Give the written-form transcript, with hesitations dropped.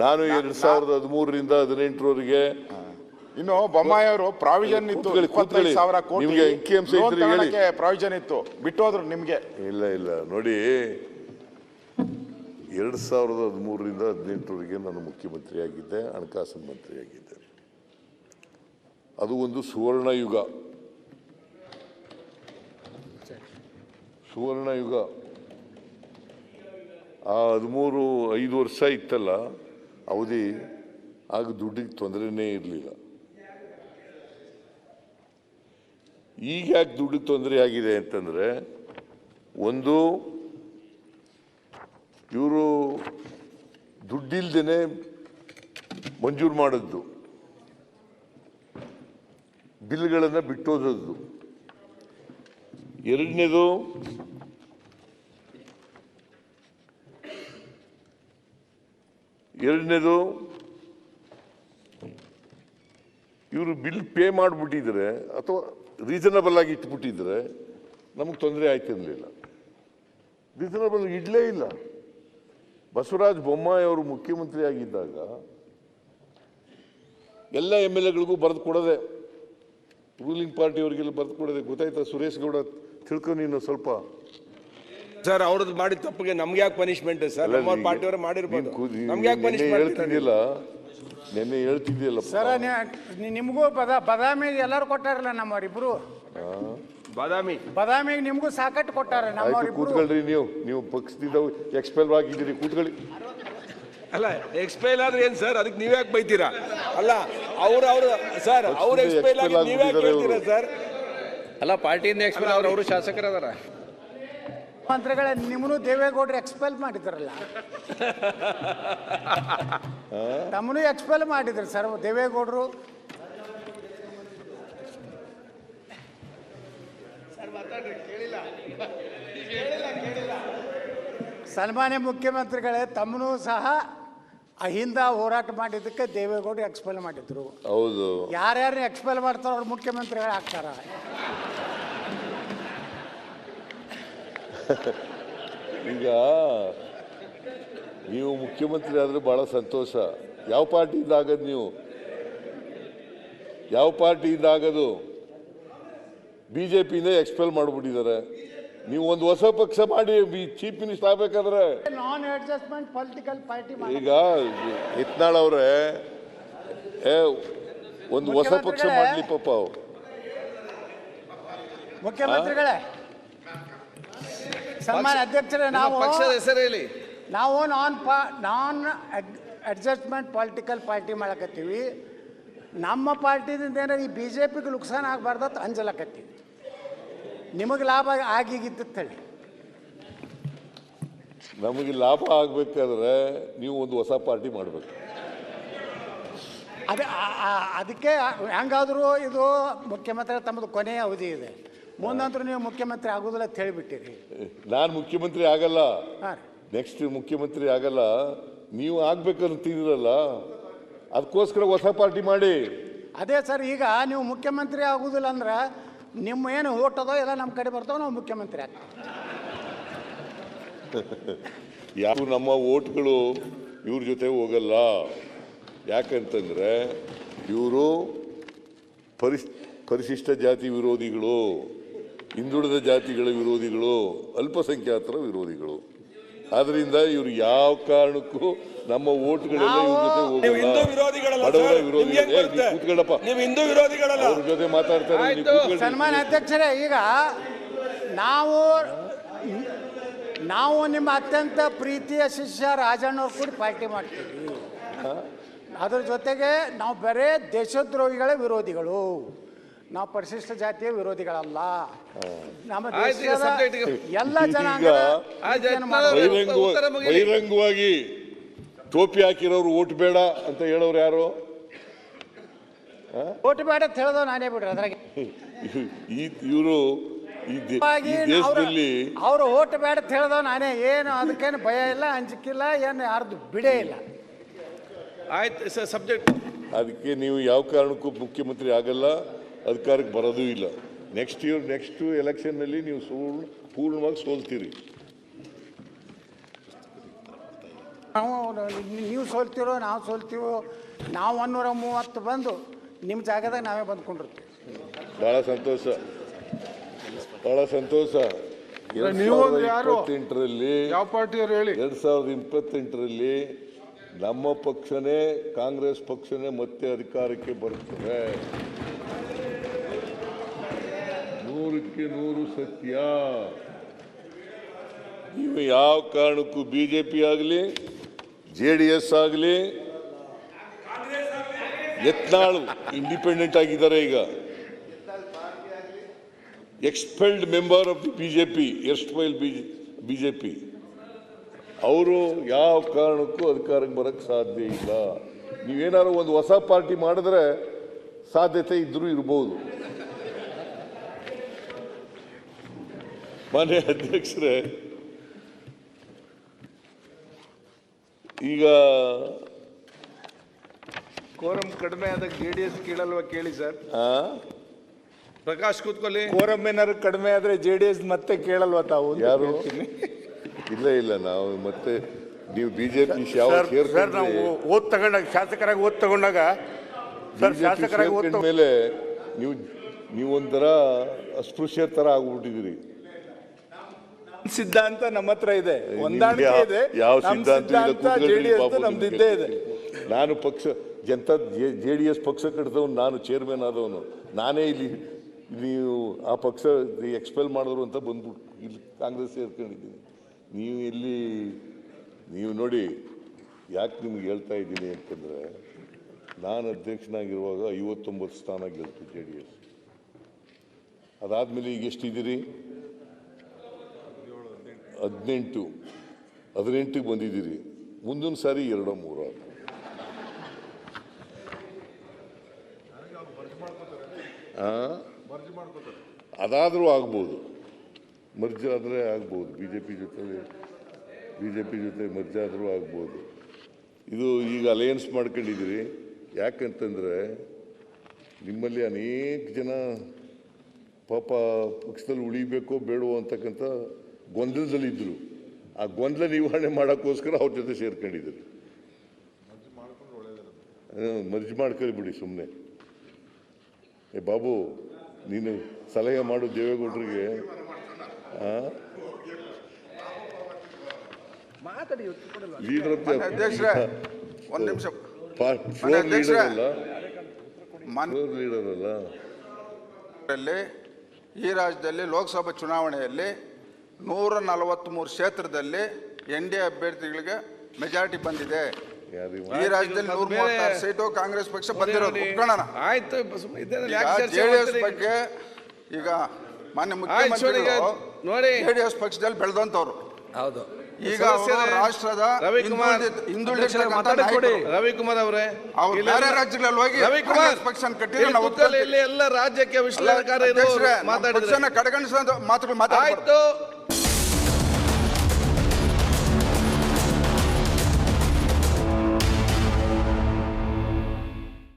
ನಾನು 2013ರಿಂದ 18ರವರೆಗೆ ಇನ್ನು ಬೊಮ್ಮಾಯಿ ಅವರು ಪ್ರಾವಿಷನ್ ಇತ್ತು 25,000 ಕೋಟಿ ನಿಮಗೆ ಅಂಕಿಅಂಶ ಇದ್ರೆ ಹೇಳಿ. ಪ್ರಾವಿಷನ್ ಇತ್ತು ಬಿಟ್ಟು ಹೋದ್ರು ನಿಮಗೆ. ಇಲ್ಲ ನೋಡಿ 2013ರಿಂದ 18ರವರೆಗೆ ನಾನು ಮುಖ್ಯಮಂತ್ರಿ ಆಗಿದ್ದೆ, ಹಣಕಾಸು ಮಂತ್ರಿ ಆಗಿದ್ದೆ. ಅದು ಒಂದು ಸುವರ್ಣ ಯುಗ. ಆ 5 ವರ್ಷ ಇತ್ತಲ್ಲ ಅವಧಿ, ಆಗ ದುಡ್ಡಿಗೆ ತೊಂದರೆನೇ ಇರಲಿಲ್ಲ. ಈಗ ಯಾಕೆ ದುಡ್ಡಿಗೆ ತೊಂದರೆ ಆಗಿದೆ ಅಂತಂದರೆ, ಒಂದು ಇವರು ದುಡ್ಡಿಲ್ದೇನೆ ಮಂಜೂರು ಮಾಡಿದ್ದು, ಬಿಲ್ಗಳನ್ನು ಬಿಟ್ಟೋದದ್ದು. ಎರಡನೇದು, ಇವರು ಬಿಲ್ ಪೇ ಮಾಡಿಬಿಟ್ಟಿದ್ರೆ ಅಥವಾ ರೀಸನಬಲ್ ಆಗಿ ಇಟ್ಬಿಟ್ಟಿದ್ರೆ ನಮಗೆ ತೊಂದರೆ ಆಯ್ತಿರಲಿಲ್ಲ. ರೀಸನಬಲ್ ಇಡಲೇ ಇಲ್ಲ. ಬಸವರಾಜ ಬೊಮ್ಮಾಯಿ ಅವರು ಮುಖ್ಯಮಂತ್ರಿ ಆಗಿದ್ದಾಗ ಎಲ್ಲ MLAಗಳಿಗೂ ಬರೆದು ಕೊಡೋದೆ, ರೂಲಿಂಗ್ ಪಾರ್ಟಿಯವರಿಗೆಲ್ಲ ಬರೆದು ಕೊಡೋದೆ. ಗೊತ್ತಾಯ್ತಾ ಸುರೇಶ್ ಗೌಡ? ತಿಳ್ಕೊ ನೀನು ಸ್ವಲ್ಪ. ಸರ್ ಅವ್ರದ್ದು ಮಾಡಿದ ತಪ್ಪಿಗೆ ನಮ್ಗೆ ಯಾಕೆ ಪನಿಷ್ಮೆಂಟ್ ಸರ್? ನಮ್ಮ ಪಾರ್ಟಿಯವರು ಮಾಡಿರ್ಬೋದು, ನಮ್ಗೆ ಯಾಕೆ ಪನಿಷ್ಮೆಂಟ್ ಹೇಳ್ತಿದ್ದಿಲ್ಲ? ನೆನ್ನೆ ಹೇಳ್ತಿದ್ದಿಲ್ಲ ಸರ್. ನಿಮಗೂ ಬದಾಮಿ ಎಲ್ಲರೂ ಕೊಟ್ಟಾರಲ್ಲ ನಮ್ಮವರಿಬ್ರು. ಬದಾಮಿಗೆ ನಿಮಗೂ ಸಾಕಟ್ಟು ಕೊಟ್ಟಾರ ನಮ್ಮವರಿಬ್ರು. ಕೂತ್ಕೊಳ್ರಿ, ನೀವು ಪಕ್ಷದಿಂದ ಎಕ್ಸ್ಪೆಲ್ ಆಗಿದ್ದೀರಿ, ಕೂತ್ಕೊಳ್ಳಿ. ಅಲ್ಲ ಎಕ್ಸ್ಪೈಲ್ ಆದ್ರೆ ಏನ್ ಸರ್? ಅದಕ್ಕೆ ನೀವ್ಯಾಕೆ ಬೈತೀರಾ? ಅಲ್ಲ ಅವ್ರು ಸರ್ ಅವ್ರು ಎಕ್ಸ್ಪೈಲ್ ಆಗಿ ನೀವ್ಯಾಕೆ ಹೇಳ್ತೀರಾ ಸರ್? ಅಲ್ಲ ಪಾರ್ಟಿಯಿಂದ ಎಕ್ಸ್ಪೈಲ್ ಆದ್ರೆ ಅವರು ಶಾಸಕರದಾರ. ಮಂತ್ರಿಗಳೇ, ನಿಮ್ಮನ್ನು ದೇವೇಗೌಡರು ಎಕ್ಸ್ಪೆಲ್ ಮಾಡಿದ್ರಲ್ಲ, ತಮ್ಮನು ಎಕ್ಸ್ಪೆಲ್ ಮಾಡಿದ್ರು ಸರ್ ದೇವೇಗೌಡರು. ಸನ್ಮಾನ್ಯ ಮುಖ್ಯಮಂತ್ರಿಗಳೇ, ತಮ್ಮನು ಸಹ ಅಹಿಂದ ಹೋರಾಟ ಮಾಡಿದ್ದಕ್ಕೆ ದೇವೇಗೌಡರು ಎಕ್ಸ್ಪೆಲ್ ಮಾಡಿದ್ರು. ಹೌದು. ಯಾರ್ಯಾರು ಎಕ್ಸ್ಪೆಲ್ ಮಾಡ್ತಾರೋ ಅವ್ರು ಮುಖ್ಯಮಂತ್ರಿಗಳು ಆಗ್ತಾರ. ಈಗ ನೀವು ಮುಖ್ಯಮಂತ್ರಿ ಆದ್ರೆ ಬಹಳ ಸಂತೋಷ. ಯಾವ ಪಾರ್ಟಿಯಿಂದ ಆಗದು? ನೀವು ಯಾವ ಪಾರ್ಟಿಯಿಂದ ಆಗದು? BJPಯಿಂದ ಎಕ್ಸ್ಪೆಲ್ ಮಾಡಿಬಿಟ್ಟಿದ್ದಾರೆ. ನೀವು ಒಂದು ಹೊಸ ಪಕ್ಷ ಮಾಡಿ ಚೀಫ್ ಮಿನಿಸ್ಟರ್ ಆಗ್ಬೇಕಾದ್ರೆ ನಾನ್ ಅಡ್ಜಸ್ಟ್ಮೆಂಟ್ ಪೊಲಿಟಿಕಲ್ ಪಾರ್ಟಿ. ಈಗ ಯತ್ನಾಳ್ ಅವರೇ ಒಂದು ಹೊಸ ಪಕ್ಷ ಮಾಡಲಿ ಪಾಪ. ಅವ್ರು ಮುಖ್ಯಮಂತ್ರಿಗಳೇ, ಸನ್ಮಾನ್ಯ ಅಧ್ಯಕ್ಷರೇ, ನಾವು ಪಕ್ಷದ ಹೆಸರು ಹೇಳಿ. ನಾವು ನಾನ್ ಅಡ್ಜಸ್ಟ್ಮೆಂಟ್ ಪೊಲಿಟಿಕಲ್ ಪಾರ್ಟಿ ಮಾಡಕತ್ತೀವಿ. ನಮ್ಮ ಪಾರ್ಟಿದಿಂದ ಏನಾರ ಈ BJPಗೆ ನುಕ್ಸಾನ ಆಗಬಾರ್ದು ಅಂತ ಅಂಜಲಕತ್ತೀವಿ. ನಿಮಗೆ ಲಾಭ ಆಗಿಗಿತ್ತು ಹೇಳಿ. ನಮಗೆ ಲಾಭ ಆಗಬೇಕಾದ್ರೆ ನೀವು ಒಂದು ಹೊಸ ಪಾರ್ಟಿ ಮಾಡಬೇಕು. ಅದಕ್ಕೆ ಹೆಂಗಾದರೂ ಇದು ಮುಖ್ಯಮಂತ್ರಿ ತಮ್ಮದು ಕೊನೆಯ ಅವಧಿ ಇದೆ, ಮುಂದಂತರೂ ನೀವು ಮುಖ್ಯಮಂತ್ರಿ ಆಗೋದಿಲ್ಲ ಅಂತ ಹೇಳಿಬಿಟ್ಟಿರಿ. ನಾನು ಮುಖ್ಯಮಂತ್ರಿ ಆಗಲ್ಲ, ಹಾಂ, ನೆಕ್ಸ್ಟ್ ಮುಖ್ಯಮಂತ್ರಿ ಆಗಲ್ಲ. ನೀವು ಆಗ್ಬೇಕಂತಿದ್ದೀರಲ್ಲ, ಅದಕ್ಕೋಸ್ಕರ ಹೊಸ ಪಾರ್ಟಿ ಮಾಡಿ. ಅದೇ ಸರ್, ಈಗ ನೀವು ಮುಖ್ಯಮಂತ್ರಿ ಆಗೋದಿಲ್ಲ ಅಂದ್ರೆ ನಿಮ್ಮ ಏನು ಓಟ್ ಅದೋ ಎಲ್ಲ ನಮ್ಮ ಕಡೆ ಬರ್ತಾವೆ, ನಾವು ಮುಖ್ಯಮಂತ್ರಿ ಆಗ್ತೀವಿ. ಯಾವ ನಮ್ಮ ಓಟ್ಗಳು ಇವ್ರ ಜೊತೆ ಹೋಗಲ್ಲ. ಯಾಕಂತಂದರೆ ಇವರು ಪರಿಶಿಷ್ಟ ಜಾತಿ ವಿರೋಧಿಗಳು, ಹಿಂದುಳಿದ ಜಾತಿಗಳ ವಿರೋಧಿಗಳು, ಅಲ್ಪಸಂಖ್ಯಾತರ ವಿರೋಧಿಗಳು. ಆದ್ರಿಂದ ಇವರು ಯಾವ ಕಾರಣಕ್ಕೂ ನಮ್ಮ ಓಟ್ಗಳೆಲ್ಲ ಇವ್ರ ಜೊತೆ ಹೋಗಲ್ಲ. ಬಡವರ ವಿರೋಧಿಗಳು. ಕೂತ್ಕೊಳ್ಳಪ್ಪ, ಅವ್ರ ಜೊತೆ ಮಾತಾಡ್ತಾರೆ. ಸನ್ಮಾನ್ಯ ಅಧ್ಯಕ್ಷರೇ, ಈಗ ನಾವು ನಿಮ್ಮ ಅತ್ಯಂತ ಪ್ರೀತಿಯ ಶಿಷ್ಯ ರಾಜಣ್ಣವ್ರು ಕೂಡ ಪಾರ್ಟಿ ಮಾಡ್ತೀವಿ. ಅದ್ರ ಜೊತೆಗೆ ನಾವು ಬರೇ ದೇಶದ್ರೋಹಿಗಳ ವಿರೋಧಿಗಳು, ನಾವು ಪರಿಶಿಷ್ಟ ಜಾತಿಯ ವಿರೋಧಿಗಳಲ್ಲ. ನಮ್ಮ ದೇಶದ ಎಲ್ಲ ಜನಾಂಗದ ಬಹಿರಂಗವಾಗಿ ಟೋಪಿ ಹಾಕಿರೋರು ಓಟ್ ಬೇಡ ಅಂತ ಹೇಳೋರು ಯಾರು? ಓಟ್ ಬೇಡ ಅಂತ ಹೇಳೋದು ನಾನೇ ಬಿಡ್ರಿ. ಅದ್ರಾಗೆ ಇವರು ದೇಶದಲ್ಲಿ ಅವರು ಓಟ್ ಬೇಡ ಅಂತ ಹೇಳ್ದವ ನಾನೇ. ಏನು ಅದಕ್ಕೇನು ಭಯ ಇಲ್ಲ, ಅಂಜಿಕಿಲ್ಲ, ಏನು ಯಾರ್ದು ಬಿಡೇ ಇಲ್ಲ. ಆಯ್ತು ಸರ್, ಸಬ್ಜೆಕ್ಟ್. ಅದಕ್ಕೆ ನೀವು ಯಾವ ಕಾರಣಕ್ಕೂ ಮುಖ್ಯಮಂತ್ರಿ ಆಗಲ್ಲ, ಅಧಿಕಾರಕ್ಕೆ ಬರೋದೂ ಇಲ್ಲ. ನೆಕ್ಸ್ಟ್ ಎಲೆಕ್ಷನ್ನಲ್ಲಿ ನೀವು ಪೂರ್ಣವಾಗಿ ಸೋಲ್ತೀರಿ. ನಾವು ನೀವು ಸೋಲ್ತಿರೋ ನಾವು ಸೋಲ್ತೀವೋ, ನಾವು 130 ಬಂದು ನಿಮ್ಮ ಜಾಗದಾಗ ನಾವೇ ಬಂದ್ಕೊಂಡಿರ್ತೀವಿ. ಬಹಳ ಸಂತೋಷ, ಬಹಳ ಸಂತೋಷ. ನೀವು ಯಾರು? 2028ರಲ್ಲಿ ಯಾವ ಪಾರ್ಟಿಯವ್ರು ಹೇಳಿ? 2028ರಲ್ಲಿ ನಮ್ಮ ಪಕ್ಷನೇ, ಕಾಂಗ್ರೆಸ್ ಪಕ್ಷನೇ ಮತ್ತೆ ಅಧಿಕಾರಕ್ಕೆ ಬರುತ್ತದೆ. 100ಕ್ಕೆ 100 ಸತ್ಯ. ನೀವು ಯಾವ ಕಾರಣಕ್ಕೂ ಬಿಜೆಪಿ ಆಗಲಿ JDS ಆಗಲಿ, ಯತ್ನಾಳ್ ಇಂಡಿಪೆಂಡೆಂಟ್ ಆಗಿದ್ದಾರೆ ಈಗ, expelled member of the BJP, erstwhile BJP, ಅವರು ಯಾವ ಕಾರಣಕ್ಕೂ ಅಧಿಕಾರಕ್ಕೆ ಬರಕ್ಕೆ ಸಾಧ್ಯ ಇಲ್ಲ. ನೀವೇನಾದ್ರು ಒಂದು ಹೊಸ ಪಾರ್ಟಿ ಮಾಡಿದ್ರೆ ಸಾಧ್ಯತೆ ಇದ್ರೂ ಇರ್ಬೋದು. ಮಾನ್ಯ ಅಧ್ಯಕ್ಷರೇ, ಈಗ ಕೋರಂ ಕಡಿಮೆ ಆದಾಗ JDS ಕೇಳಲ್ವಾ? ಕೇಳಿ ಸರ್. ಪ್ರಕಾಶ್ ಕೂತ್ಕೊಳ್ಳಿ. ಕೋರಂ ಏನಾದ್ರು ಕಡಿಮೆ ಆದ್ರೆ JDS ಮತ್ತೆ ಕೇಳಲ್ವಾ ತಾವು? ಯಾರು? ಇಲ್ಲ, ನಾವು ಮತ್ತೆ ನೀವು ಬಿಜೆಪಿ ಸರ್, ನಾವು ಓದ್ ತಗೊಂಡಾಗ ಶಾಸಕರಾಗಿ ಓದ್ ತಗೊಂಡಾಗ ಸರ್, ಶಾಸಕರಾಗಿ ಮೇಲೆ ನೀವೊಂಥರ ಅಸ್ಪೃಶ್ಯ ತರ ಆಗ್ಬಿಟ್ಟಿದ್ದೀರಿ. ಸಿದ್ಧಾಂತ ನಮ್ಮ ಹತ್ರ ಇದೆ, ಹೊಂದಾಣಿಕೆ ಇದೆ. ಯಾವ ನಮ್ ಸಿದ್ಧಾಂತ JDS ನಮ್ದು ಇದ್ದೇ ಇದೆ. ನಾನು ಪಕ್ಷ ಜನತಾ JDS ಪಕ್ಷ ಕಟ್ಟಿದವನು, ನಾನು ಚೇರ್ಮನ್ ಆದವನು, ನಾನೇ ಇಲ್ಲಿ ನೀವು ಆ ಪಕ್ಷ ಎಕ್ಸ್ಪೆಲ್ ಮಾಡಿದ್ರು ಅಂತ ಬಂದ್ಬಿಟ್ಟು ಇಲ್ಲಿ ಕಾಂಗ್ರೆಸ್ ಸೇರ್ಕೊಂಡಿದ್ದೀನಿ. ನೀವು ನೋಡಿ, ಯಾಕೆ ನಿಮ್ಗೆ ಹೇಳ್ತಾ ಇದ್ದೀನಿ ಅಂತಂದರೆ, ನಾನು ಅಧ್ಯಕ್ಷನಾಗಿರುವಾಗ 59 ಸ್ಥಾನ ಗೆಲ್ತು JDS. ಅದಾದಮೇಲೆ ಈಗ ಎಷ್ಟಿದ್ದೀರಿ? 18ಗೆ ಬಂದಿದ್ದೀರಿ. ಮುಂದಿನ ಸಾರಿ 2-3 ಅದಾದರೂ ಆಗ್ಬೋದು, ಮರ್ಜ್ ಆದರೆ ಆಗ್ಬೋದು, ಬಿಜೆಪಿ ಜೊತೆ ಮರ್ಜ್ ಆದರೂ ಆಗ್ಬೋದು. ಇದು ಈಗ ಅಲಯನ್ಸ್ ಮಾಡ್ಕೊಂಡಿದ್ದೀರಿ. ಯಾಕಂತಂದರೆ ನಿಮ್ಮಲ್ಲಿ ಅನೇಕ ಜನ ಪಾಪ ಪಕ್ಷದಲ್ಲಿ ಉಳಿಬೇಕೋ ಬೇಡವೋ ಅಂತಕ್ಕಂಥ ಗೊಂದಲದಲ್ಲಿದ್ದರು. ಆ ಗೊಂದಲ ನಿವಾರಣೆ ಮಾಡೋಕ್ಕೋಸ್ಕರ ಅವ್ರ ಜೊತೆ ಸೇರ್ಕೊಂಡಿದ್ದೀರಿ. ಮರ್ಜ್ ಮಾಡ್ಕೊಳ್ಳಿ ಬಿಡಿ ಸುಮ್ಮನೆ. ಬಾಬು, ನೀನು ಸಲಹೆ ಮಾಡು ದೇವೇಗೌಡರಿಗೆ. ಲೀಡರ್ ಒಂದ್ ನಿಮಿಷ. ಲೀಡರ್ ಅಲ್ಲ. ಈ ರಾಜ್ಯದಲ್ಲಿ ಲೋಕಸಭಾ ಚುನಾವಣೆಯಲ್ಲಿ 143 ಕ್ಷೇತ್ರದಲ್ಲಿ NDA ಅಭ್ಯರ್ಥಿಗಳಿಗೆ ಮೆಜಾರಿಟಿ ಬಂದಿದೆ. ಈ ರಾಜ್ಯದಲ್ಲಿ 136 ಸೀಟು ಕಾಂಗ್ರೆಸ್ ಪಕ್ಷ ಬಂದಿರೋದು ಒಪ್ಕೊಳ್ಳೋಣ. ಆಯ್ತು, JDS ಬಗ್ಗೆ ಈಗ ಮಾನ್ಯ ಮುಖ್ಯಮಂತ್ರಿಗಳು ನೋಡಿ, JDS ಪಕ್ಷದಲ್ಲಿ ಬೆಳೆದಂತವ್ರು. ಹೌದು. ಈಗ ರಾಷ್ಟ್ರದ ರವಿಕುಮಾರ್ ಅವರೇ, ಬೇರೆ ರಾಜ್ಯಗಳಲ್ಲಿ ಹೋಗಿ ರವಿಕುಮಾರ್ ಪಕ್ಷ ಕಟ್ಟಿದ್ರೆ ಎಲ್ಲ ರಾಜ್ಯಕ್ಕೆ ವಿಶ್ಲೇಷಣೆ ಕಡೆಗಣಿಸಿದ ಮಾತುಗಳು ಮಾತಾಡ್ತಾರೆ. ಆಯ್ತು.